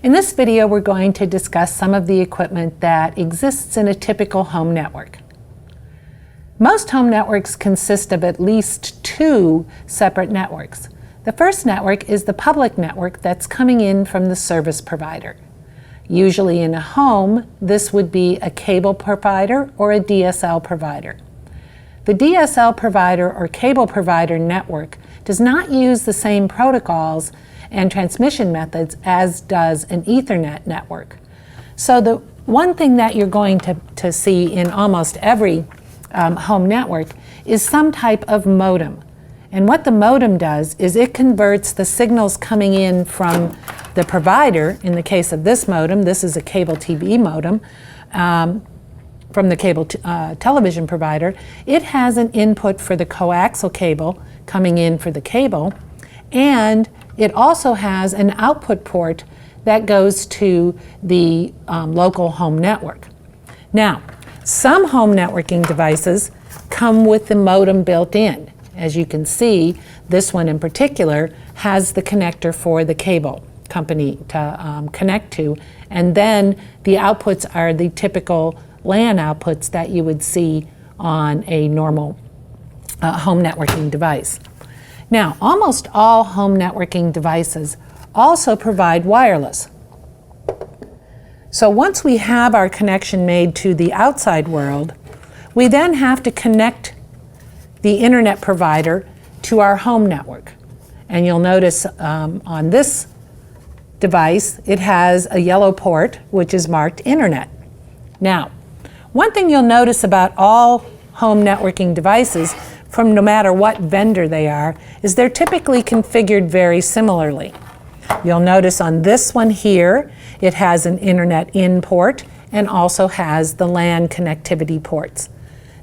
In this video, we're going to discuss some of the equipment that exists in a typical home network. Most home networks consist of at least two separate networks. The first network is the public network that's coming in from the service provider. Usually in a home, this would be a cable provider or a DSL provider. The DSL provider or cable provider network does not use the same protocols and transmission methods as does an Ethernet network. So the one thing that you're going to see in almost every home network is some type of modem. And what the modem does is it converts the signals coming in from the provider. In the case of this modem, this is a cable TV modem from the cable television provider. It has an input for the coaxial cable coming in for the cable, and it also has an output port that goes to the local home network. Now, some home networking devices come with the modem built in. As you can see, this one in particular has the connector for the cable company to connect to, and then the outputs are the typical LAN outputs that you would see on a normal home networking device. Now, almost all home networking devices also provide wireless. So once we have our connection made to the outside world, we then have to connect the internet provider to our home network. And you'll notice on this device, it has a yellow port, which is marked internet. Now, one thing you'll notice about all home networking devices, from no matter what vendor they are, is they're typically configured very similarly. You'll notice on this one here, it has an internet in port and also has the LAN connectivity ports.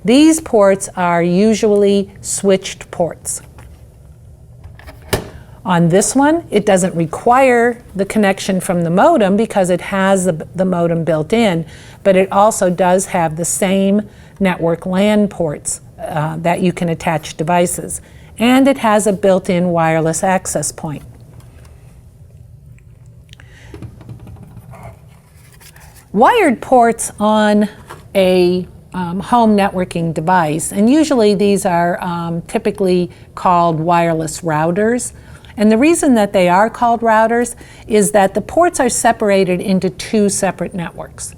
These ports are usually switched ports. On this one, it doesn't require the connection from the modem because it has the modem built in, but it also does have the same network LAN ports that you can attach devices. And it has a built-in wireless access point. Wired ports on a home networking device, and usually these are typically called wireless routers. And the reason that they are called routers is that the ports are separated into two separate networks.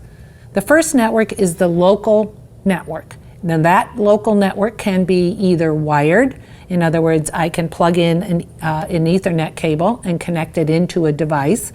The first network is the local network. Now that local network can be either wired, in other words, I can plug in an Ethernet cable and connect it into a device.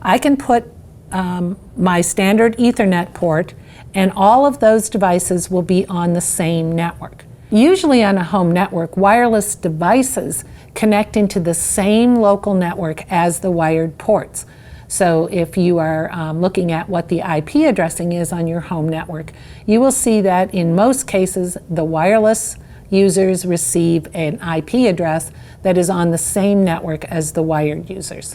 I can put my standard Ethernet port, and all of those devices will be on the same network. Usually on a home network, wireless devices connect into the same local network as the wired ports. So if you are looking at what the IP addressing is on your home network, you will see that in most cases, the wireless users receive an IP address that is on the same network as the wired users.